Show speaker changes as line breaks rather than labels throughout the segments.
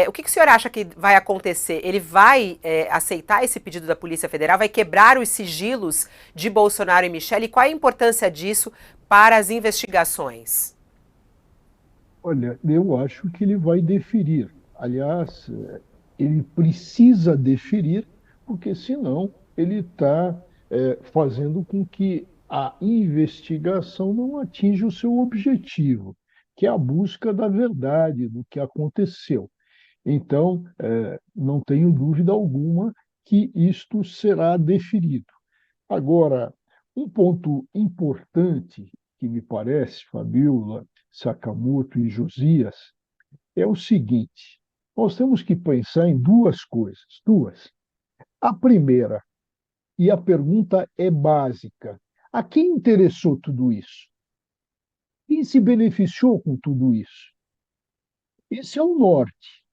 O que o senhor acha que vai acontecer? Ele vai aceitar esse pedido da Polícia Federal? Vai quebrar os sigilos de Bolsonaro e Michele? E qual é a importância disso para as investigações?
Olha, eu acho que ele vai deferir. Aliás, ele precisa deferir, porque senão ele está fazendo com que a investigação não atinja o seu objetivo, que é a busca da verdade do que aconteceu. Então, não tenho dúvida alguma que isto será deferido. Agora, um ponto importante que me parece, Fabiola, Sakamoto e Josias, é o seguinte: nós temos que pensar em duas coisas. Duas. A primeira, e a pergunta é básica: a quem interessou tudo isso? Quem se beneficiou com tudo isso? Esse é o norte.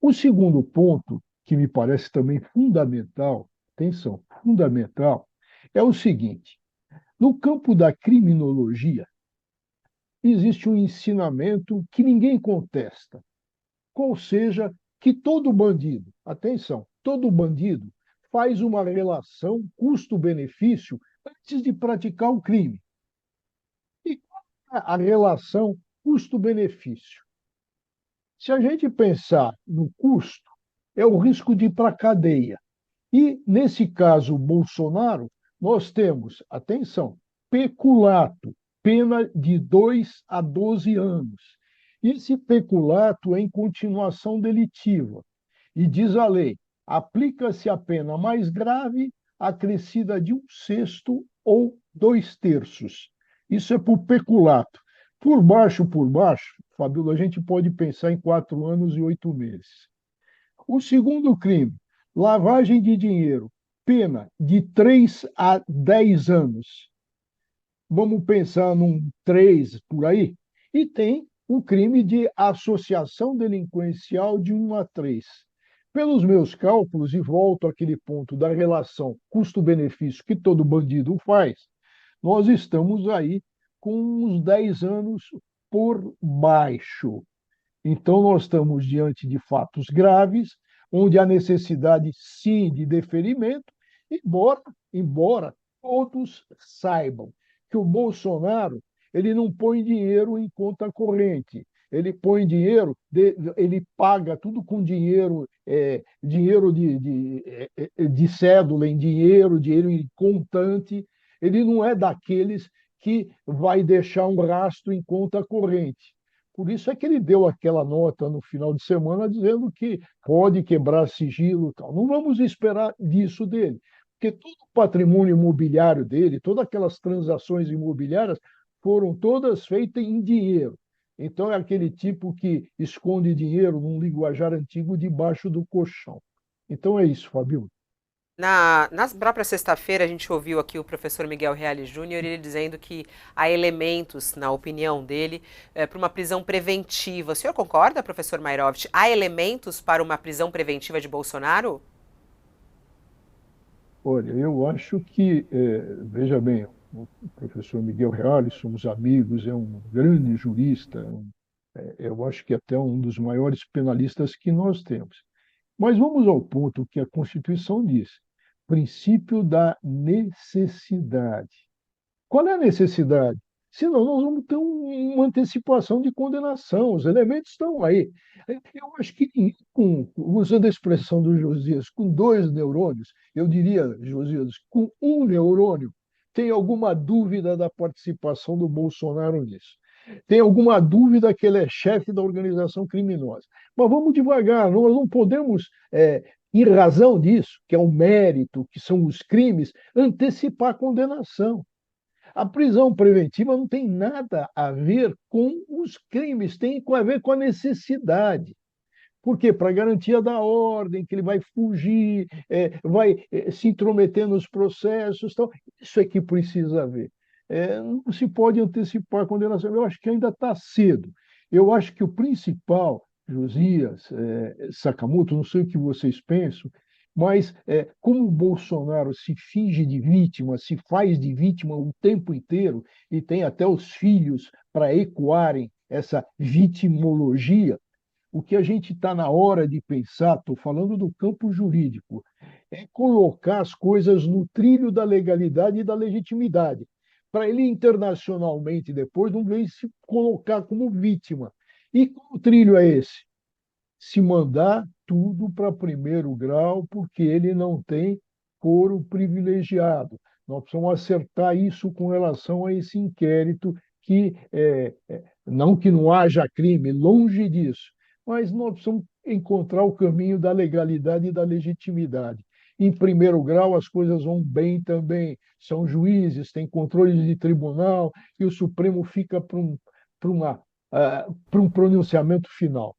O segundo ponto, que me parece também fundamental, atenção, fundamental, é o seguinte: no campo da criminologia, existe um ensinamento que ninguém contesta, qual seja que todo bandido, atenção, todo bandido faz uma relação custo-benefício antes de praticar o crime. E qual é a relação custo-benefício? Se a gente pensar no custo, é o risco de ir para a cadeia. E, nesse caso, Bolsonaro, nós temos, atenção, peculato, pena de 2 a 12 anos. Esse peculato é em continuação delitiva. E diz a lei: aplica-se a pena mais grave, acrescida de um sexto ou dois terços. Isso é por peculato. Por baixo, Fabíola, a gente pode pensar em 4 anos e 8 meses. O segundo crime, lavagem de dinheiro, pena de 3 a 10 anos. Vamos pensar num 3 por aí. E tem o crime de associação delinquencial de 1 a 3. Pelos meus cálculos, e volto àquele ponto da relação custo-benefício que todo bandido faz, nós estamos aí com uns 10 anos por baixo. Então, nós estamos diante de fatos graves, onde há necessidade, sim, de deferimento, embora, embora todos saibam que o Bolsonaro ele não põe dinheiro em conta corrente, ele põe dinheiro, ele paga tudo com dinheiro, dinheiro de cédula em dinheiro, dinheiro em contante. Ele não é daqueles que vai deixar um rastro em conta corrente. Por isso é que ele deu aquela nota no final de semana dizendo que pode quebrar sigilo e tal. Não vamos esperar disso dele, porque todo o patrimônio imobiliário dele, todas aquelas transações imobiliárias foram todas feitas em dinheiro. Então é aquele tipo que esconde dinheiro num linguajar antigo debaixo do colchão. Então é isso, Fabio.
Na própria sexta-feira, a gente ouviu aqui o professor Miguel Reale Júnior, ele dizendo que há elementos, na opinião dele, para uma prisão preventiva. O senhor concorda, professor Mairovitch? Há elementos para uma prisão preventiva de Bolsonaro?
Olha, eu acho que, veja bem, o professor Miguel Reale, somos amigos, é um grande jurista, eu acho que até um dos maiores penalistas que nós temos. Mas vamos ao ponto que a Constituição diz: princípio da necessidade. Qual é a necessidade? Senão nós vamos ter uma antecipação de condenação, os elementos estão aí. Eu acho que, usando a expressão do Josias, com dois neurônios, eu diria, Josias, com um neurônio, tem alguma dúvida da participação do Bolsonaro nisso. Tem alguma dúvida que ele é chefe da organização criminosa. Mas vamos devagar, nós não podemos, em razão disso, que é o mérito, que são os crimes, antecipar a condenação. A prisão preventiva não tem nada a ver com os crimes, tem a ver com a necessidade. Por quê? Para garantia da ordem, que ele vai fugir, vai se intrometer nos processos. Tal. Isso é que precisa haver. Não se pode antecipar a condenação. Eu acho que ainda está cedo. Eu acho que o principal, Josias, Sakamoto, não sei o que vocês pensam, mas como o Bolsonaro se finge de vítima, se faz de vítima o tempo inteiro, e tem até os filhos para ecoarem essa vitimologia, O que a gente está na hora de pensar, estou falando do campo jurídico, é colocar as coisas no trilho da legalidade e da legitimidade, para ele internacionalmente depois não vir se colocar como vítima. E qual trilho é esse? Se mandar tudo para primeiro grau, porque ele não tem foro privilegiado. Nós precisamos acertar isso com relação a esse inquérito, que não que não haja crime, longe disso, mas nós precisamos encontrar o caminho da legalidade e da legitimidade. Em primeiro grau, as coisas vão bem também. São juízes, têm controle de tribunal, e o Supremo fica para um pronunciamento final.